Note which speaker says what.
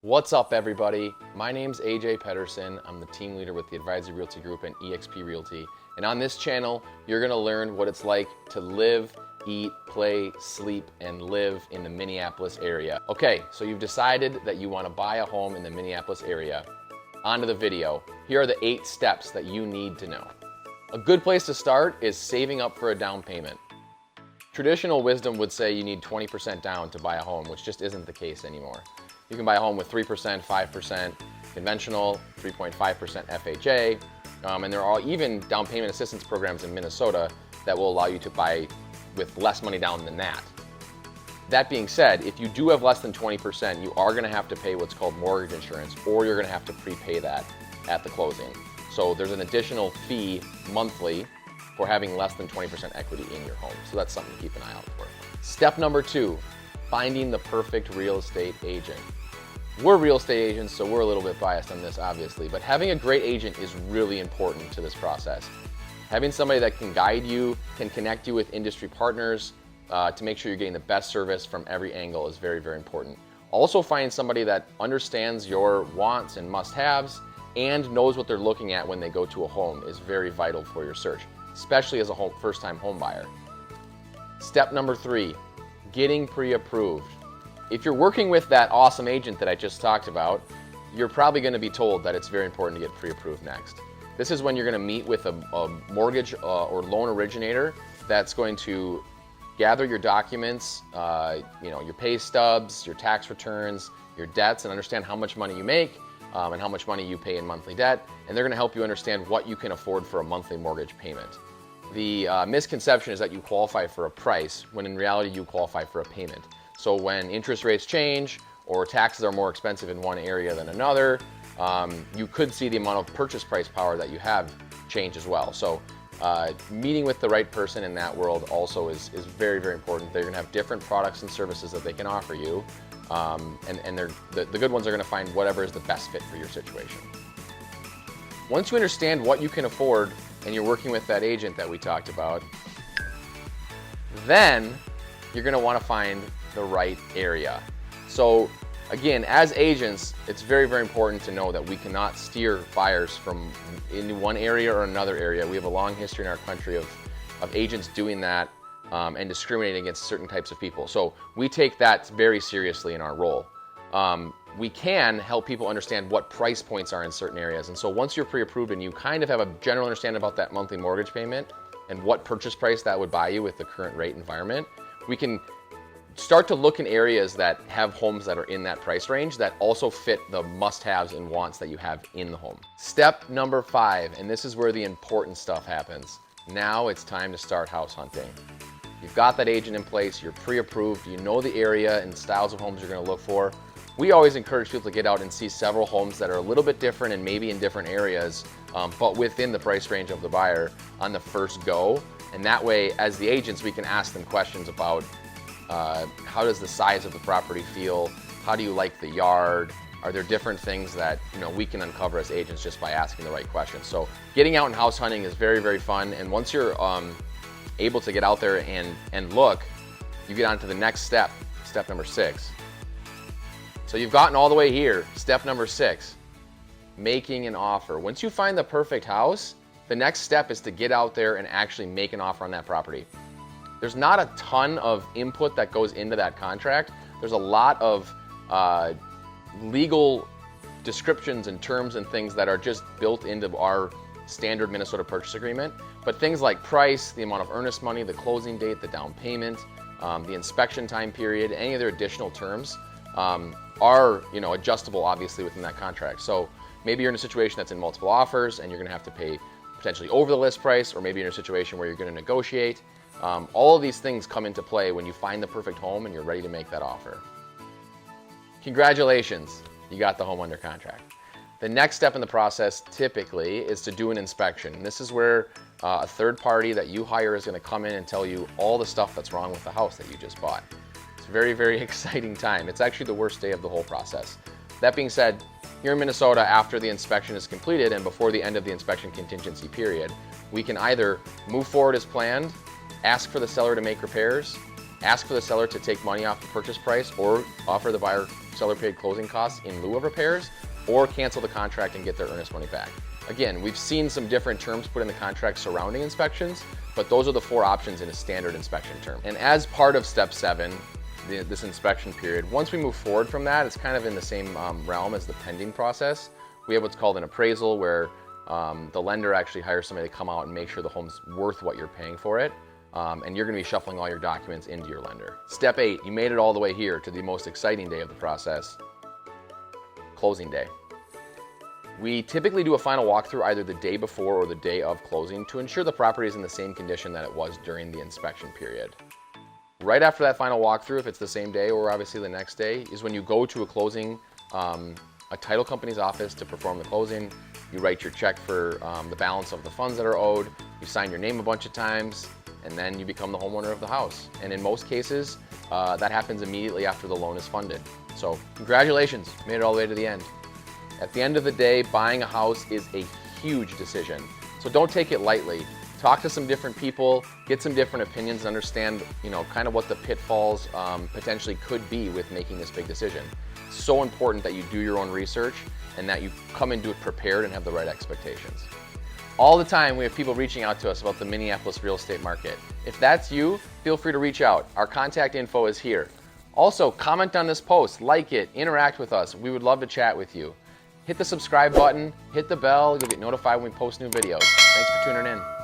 Speaker 1: What's up, everybody? My name's AJ Pedersen. I'm the team leader with the Advisory Realty Group and eXp Realty. And on this channel, you're gonna learn what it's like to live, eat, play, sleep, and live in the Minneapolis area. Okay, so you've decided that you wanna buy a home in the Minneapolis area. On to the video. Here are the 8 steps that you need to know. A good place to start is saving up for a down payment. Traditional wisdom would say you need 20% down to buy a home, which just isn't the case anymore. You can buy a home with 3%, 5% conventional, 3.5% FHA, and there are even down payment assistance programs in Minnesota that will allow you to buy with less money down than that. That being said, if you do have less than 20%, you are gonna have to pay what's called mortgage insurance, or you're gonna have to prepay that at the closing. So there's an additional fee monthly for having less than 20% equity in your home. So that's something to keep an eye out for. Step number 2, finding the perfect real estate agent. We're real estate agents, so we're a little bit biased on this, obviously, but having a great agent is really important to this process. Having somebody that can guide you, can connect you with industry partners to make sure you're getting the best service from every angle is very, very important. Also, finding somebody that understands your wants and must-haves and knows what they're looking at when they go to a home is very vital for your search, especially as a first-time home buyer. Step number 3, getting pre-approved. If you're working with that awesome agent that I just talked about, you're probably going to be told that it's very important to get pre-approved next. This is when you're going to meet with a mortgage or loan originator that's going to gather your documents, your pay stubs, your tax returns, your debts, and understand how much money you make and how much money you pay in monthly debt. And they're going to help you understand what you can afford for a monthly mortgage payment. The misconception is that you qualify for a price, when in reality you qualify for a payment. So when interest rates change or taxes are more expensive in one area than another, you could see the amount of purchase price power that you have change as well. So meeting with the right person in that world also is very, very important. They're gonna have different products and services that they can offer you. And the good ones are gonna find whatever is the best fit for your situation. Once you understand what you can afford and you're working with that agent that we talked about, then you're gonna wanna find the right area. So again, as agents, it's very, very important to know that we cannot steer buyers from into one area or another area. We have a long history in our country of agents doing that and discriminating against certain types of people. So we take that very seriously in our role. We can help people understand what price points are in certain areas. And so once you're pre-approved and you kind of have a general understanding about that monthly mortgage payment and what purchase price that would buy you with the current rate environment, we can start to look in areas that have homes that are in that price range that also fit the must-haves and wants that you have in the home. Step number 5, and this is where the important stuff happens. Now it's time to start house hunting. You've got that agent in place, you're pre-approved, you know the area and styles of homes you're gonna look for. We always encourage people to get out and see several homes that are a little bit different and maybe in different areas, but within the price range of the buyer on the first go. And that way, as the agents, we can ask them questions about how does the size of the property feel? How do you like the yard? Are there different things that we can uncover as agents just by asking the right questions? So getting out and house hunting is very, very fun. And once you're able to get out there and look, you get on to the next step, step number 6. So you've gotten all the way here. Step number 6, making an offer. Once you find the perfect house, the next step is to get out there and actually make an offer on that property. There's not a ton of input that goes into that contract. There's a lot of legal descriptions and terms and things that are just built into our standard Minnesota purchase agreement. But things like price, the amount of earnest money, the closing date, the down payment, the inspection time period, any other additional terms are adjustable obviously within that contract. So maybe you're in a situation that's in multiple offers and you're gonna have to pay potentially over the list price, or maybe you're in a situation where you're gonna negotiate. All of these things come into play when you find the perfect home and you're ready to make that offer. Congratulations, you got the home under contract. The next step in the process typically is to do an inspection. This is where a third party that you hire is gonna come in and tell you all the stuff that's wrong with the house that you just bought. It's a very, very exciting time. It's actually the worst day of the whole process. That being said, here in Minnesota, after the inspection is completed and before the end of the inspection contingency period, we can either move forward as planned, ask for the seller to make repairs, ask for the seller to take money off the purchase price, or offer the buyer seller paid closing costs in lieu of repairs, or cancel the contract and get their earnest money back. Again, we've seen some different terms put in the contract surrounding inspections, but those are the 4 options in a standard inspection term. And as part of step 7, this inspection period, once we move forward from that, it's kind of in the same realm as the pending process. We have what's called an appraisal, where the lender actually hires somebody to come out and make sure the home's worth what you're paying for it. And you're gonna be shuffling all your documents into your lender. Step 8, you made it all the way here to the most exciting day of the process, closing day. We typically do a final walkthrough either the day before or the day of closing to ensure the property is in the same condition that it was during the inspection period. Right after that final walkthrough, if it's the same day or obviously the next day, is when you go to a closing, a title company's office to perform the closing. You write your check for the balance of the funds that are owed, you sign your name a bunch of times, and then you become the homeowner of the house. And in most cases, that happens immediately after the loan is funded. So congratulations, made it all the way to the end. At the end of the day, buying a house is a huge decision. So don't take it lightly. Talk to some different people, get some different opinions, and understand, kind of what the pitfalls potentially could be with making this big decision. It's so important that you do your own research and that you come into it prepared and have the right expectations. All the time, we have people reaching out to us about the Minneapolis real estate market. If that's you, feel free to reach out. Our contact info is here. Also, comment on this post, like it, interact with us. We would love to chat with you. Hit the subscribe button, hit the bell, you'll get notified when we post new videos. Thanks for tuning in.